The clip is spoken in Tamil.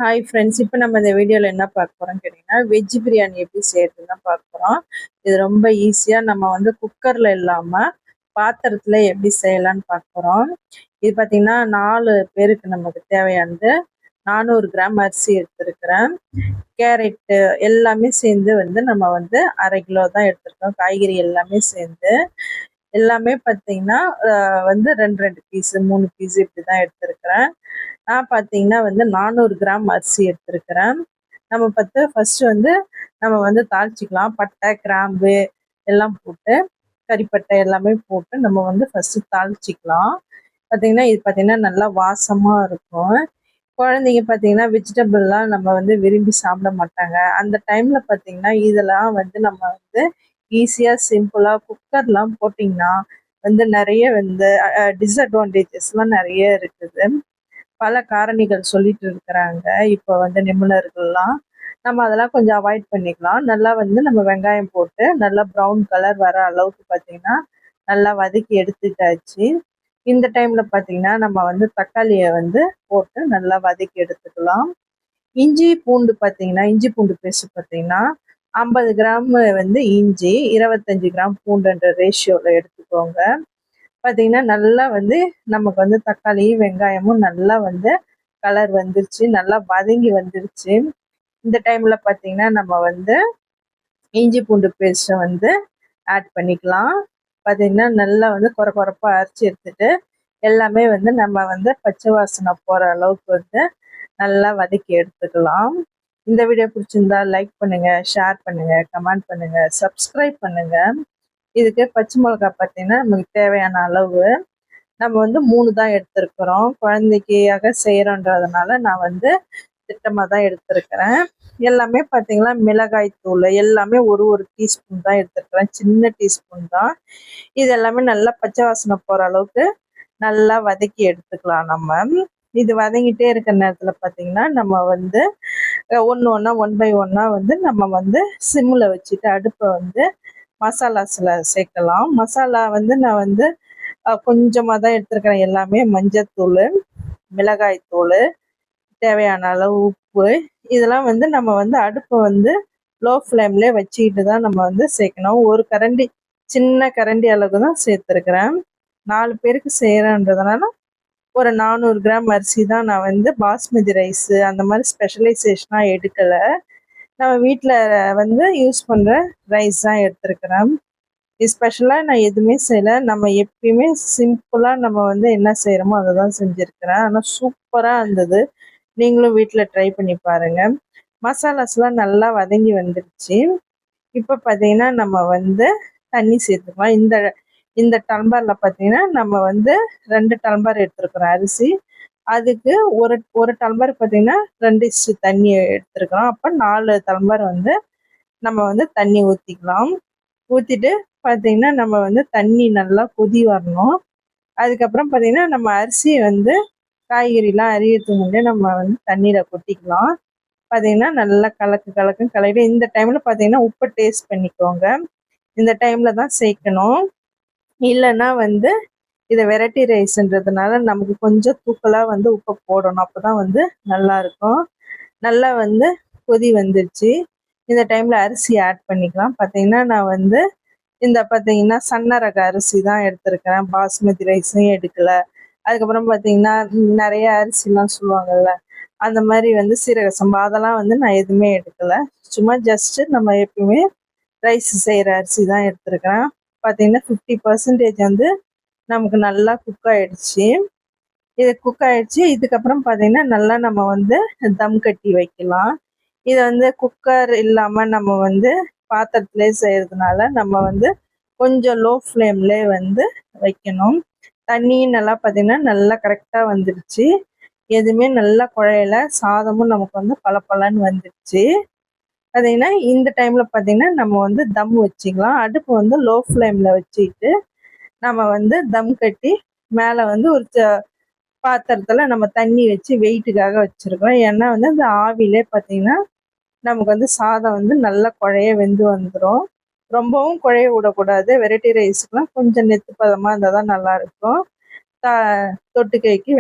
ஹாய் ஃப்ரெண்ட்ஸ், இப்போ நம்ம இந்த வீடியோவில் என்ன பார்க்க போகிறோம்னு கேட்டிங்கன்னா, வெஜ் பிரியாணி எப்படி செய்யறதுன்னு தான் பார்க்க போகிறோம். இது ரொம்ப ஈஸியாக நம்ம வந்து குக்கரில் இல்லாமல் பாத்திரத்தில் எப்படி செய்யலான்னு பார்க்க போகிறோம். இது பார்த்திங்கன்னா 4 பேருக்கு நமக்கு தேவையானது 400 கிராம் அரிசி எடுத்துருக்கிறேன். கேரட்டு எல்லாமே சேர்ந்து வந்து நம்ம வந்து 1/2 கிலோ தான் எடுத்துருக்கோம். காய்கறி எல்லாமே சேர்ந்து எல்லாமே பார்த்தீங்கன்னா வந்து 2 பீஸு 3 பீஸு இப்படி தான் எடுத்துருக்கிறேன். நான் பார்த்தீங்கன்னா வந்து 400 கிராம் அரிசி எடுத்துருக்கிறேன். நம்ம ஃபஸ்ட்டு வந்து நம்ம வந்து தாளிச்சிக்கலாம். பட்டை கிராம்பு எல்லாம் போட்டு கறிப்பட்டை எல்லாமே போட்டு நம்ம வந்து ஃபஸ்ட்டு தாளிச்சிக்கலாம். பார்த்தீங்கன்னா இது பார்த்தீங்கன்னா நல்லா வாசமாக இருக்கும். குழந்தைங்க பார்த்தீங்கன்னா வெஜிடபிள்லாம் நம்ம வந்து விரும்பி சாப்பிட மாட்டாங்க. அந்த டைமில் பார்த்தீங்கன்னா இதெல்லாம் வந்து நம்ம வந்து ஈஸியாக சிம்பிளாக குக்கர்லாம் போட்டிங்கன்னா வந்து நிறைய வந்து டிஸ்அட்வான்டேஜஸ்லாம் நிறைய இருக்குது. பல காரணிகள் சொல்லிட்டு இருக்கிறாங்க இப்போ வந்து நிபுணர்கள்லாம். நம்ம அதெல்லாம் கொஞ்சம் அவாய்ட் பண்ணிக்கலாம். நல்லா வந்து நம்ம வெங்காயம் போட்டு நல்லா ப்ரௌன் கலர் வர அளவுக்கு பார்த்தீங்கன்னா நல்லா வதக்கி எடுத்துட்டாச்சு. இந்த டைமில் பார்த்தீங்கன்னா நம்ம வந்து தக்காளியை வந்து போட்டு நல்லா வதக்கி எடுத்துக்கலாம். இஞ்சி பூண்டு பார்த்தீங்கன்னா இஞ்சி பூண்டு பேஸ்ட் பார்த்தீங்கன்னா 50 கிராம் வந்து இஞ்சி 25 கிராம் பூண்டுன்ற ரேஷியோவில் எடுத்துக்கோங்க. பார்த்தீங்கன்னா நல்லா வந்து நமக்கு வந்து தக்காளியும் வெங்காயமும் நல்லா வந்து கலர் வந்துருச்சு, நல்லா வதங்கி வந்துருச்சு. இந்த டைமில் பார்த்தீங்கன்னா நம்ம வந்து இஞ்சி பூண்டு பேஸ்ட்டை வந்து ஆட் பண்ணிக்கலாம். பார்த்தீங்கன்னா நல்லா வந்து கொரப்பாக அரைச்சி எடுத்துட்டு எல்லாமே வந்து நம்ம வந்து பச்சை வாசனை போகிற அளவுக்கு வந்து நல்லா வதக்கி எடுத்துக்கலாம். இந்த வீடியோ பிடிச்சிருந்தா லைக் பண்ணுங்கள், ஷேர் பண்ணுங்கள், கமெண்ட் பண்ணுங்கள், சப்ஸ்கிரைப் பண்ணுங்கள். இதுக்கு பச்சை மிளகாய் பார்த்தீங்கன்னா நமக்கு தேவையான அளவு நம்ம வந்து 3 தான் எடுத்துருக்குறோம். குழந்தைக்காக செய்கிறோன்றதுனால நான் வந்து திட்டமாக தான் எடுத்துருக்கிறேன். எல்லாமே பார்த்தீங்கன்னா மிளகாய் தூள் எல்லாமே ஒரு டீஸ்பூன் தான் எடுத்துருக்கிறேன், சின்ன டீஸ்பூன் தான். இது எல்லாமே நல்லா பச்சை வாசனை போகிற அளவுக்கு நல்லா வதக்கி எடுத்துக்கலாம். நம்ம இது வதங்கிட்டே இருக்கிற நேரத்தில் பார்த்தீங்கன்னா நம்ம வந்து ஒன் பை ஒன்னா வந்து நம்ம வந்து சிம்மில் வச்சுட்டு அடுப்பை வந்து மசாலாஸில் சேர்க்கலாம். மசாலா வந்து நான் வந்து கொஞ்சமாக தான் எடுத்துருக்கிறேன். எல்லாமே மஞ்சத்தூள், மிளகாய் தூள், தேவையான அளவு உப்பு, இதெல்லாம் வந்து நம்ம வந்து அடுப்பை வந்து லோ ஃப்ளேம்லேயே வச்சுக்கிட்டு தான் நம்ம வந்து சேர்க்கணும். ஒரு கரண்டி சின்ன கரண்டி அளவுக்கு தான் சேர்த்துருக்குறேன். 4 பேருக்கு செய்கிறேன்றதுனால ஒரு 400 கிராம் அரிசி தான். நான் வந்து பாஸ்மதி ரைஸு அந்த மாதிரி ஸ்பெஷலைசேஷனாக எடுக்கலை. நம்ம வீட்டில் வந்து யூஸ் பண்ணுற ரைஸ் தான் எடுத்துருக்கிறேன். ஸ்பெஷலாக நான் எதுவுமே செய்யலை. நம்ம எப்பயுமே சிம்பிளாக நம்ம வந்து என்ன செய்கிறோமோ அதை தான் செஞ்சுருக்கிறேன். ஆனால் சூப்பராக இருந்தது. நீங்களும் வீட்டில் ட்ரை பண்ணி பாருங்கள். மசாலாஸ்லாம் நல்லா வதங்கி வந்துடுச்சு. இப்போ பார்த்தீங்கன்னா நம்ம வந்து தண்ணி சேர்த்துக்கலாம். இந்த டம்ளரில் பார்த்தீங்கன்னா நம்ம வந்து 2 டம்ளர் எடுத்துருக்குறோம் அரிசி. அதுக்கு ஒரு டம்ளர் பார்த்தீங்கன்னா 2 தண்ணி எடுத்துருக்கிறோம். அப்போ 4 டம்ளர் வந்து நம்ம வந்து தண்ணி ஊற்றிக்கலாம். ஊற்றிட்டு பார்த்தீங்கன்னா நம்ம வந்து தண்ணி நல்லா கொதி வரணும். அதுக்கப்புறம் பார்த்தீங்கன்னா நம்ம அரிசியை வந்து காய்கறிலாம் அரியறதுக்கு முன்னே நம்ம வந்து தண்ணியில் கொட்டிக்கலாம். பார்த்தீங்கன்னா நல்லா கலக்கிட்டு இந்த டைமில் பார்த்தீங்கன்னா உப்பை டேஸ்ட் பண்ணிக்கோங்க. இந்த டைமில் தான் சேர்க்கணும். இல்லைன்னா வந்து இதை வெரைட்டி ரைஸ்ன்றதுனால நமக்கு கொஞ்சம் தூக்கலாக வந்து உப்பை போடணும். அப்போ தான் வந்து நல்லாயிருக்கும். நல்லா வந்து கொதி வந்துருச்சு. இந்த டைமில் அரிசி ஆட் பண்ணிக்கலாம். பார்த்தீங்கன்னா நான் வந்து பார்த்தீங்கன்னா சன்ன ரக அரிசி தான் எடுத்துருக்கிறேன். பாஸ்மதி ரைஸும் எடுக்கலை. அதுக்கப்புறம் பார்த்தீங்கன்னா நிறைய அரிசிலாம் சொல்லுவாங்கள்ல, அந்த மாதிரி வந்து சீரக சம்பா அதெல்லாம் வந்து நான் எதுவுமே எடுக்கலை. சும்மா ஜஸ்ட்டு நம்ம எப்பயுமே ரைஸ் செய்கிற அரிசி தான் எடுத்துருக்கிறேன். பார்த்தீங்கன்னா 50% வந்து நமக்கு நல்லா குக் ஆகிடுச்சு. இது குக் ஆகிடுச்சு. இதுக்கப்புறம் பார்த்தீங்கன்னா நல்லா நம்ம வந்து தம் கட்டி வைக்கலாம். இதை வந்து குக்கர் இல்லாமல் நம்ம வந்து பாத்திரத்திலே செய்கிறதுனால நம்ம வந்து கொஞ்சம் லோ ஃப்ளேம்லேயே வந்து வைக்கணும். தண்ணியும் நல்லா பார்த்தீங்கன்னா நல்லா கரெக்டாக வந்துடுச்சு. எதுவுமே நல்லா குழையல. சாதமும் நமக்கு வந்து பளபளன்னு வந்துடுச்சு. பார்த்தீங்கன்னா இந்த டைமில் பார்த்தீங்கன்னா நம்ம வந்து தம் வச்சுக்கலாம். அடுப்பு வந்து லோ ஃப்ளேமில் வச்சுக்கிட்டு நம்ம வந்து தம் கட்டி மேலே வந்து ஒரு பாத்திரத்தில் நம்ம தண்ணி வச்சு வெயிட்டுக்காக வச்சுருக்கோம். ஏன்னா வந்து அந்த ஆவிலே பார்த்தீங்கன்னா நமக்கு வந்து சாதம் வந்து நல்லா குழைய வெந்து வந்துடும். ரொம்பவும் குழைய விடக்கூடாது. வெரைட்டி ரைஸுக்கெலாம் கொஞ்சம் நெத்து பதமாக இருந்தால் தான் நல்லாயிருக்கும். தொட்டுக்கைக்கு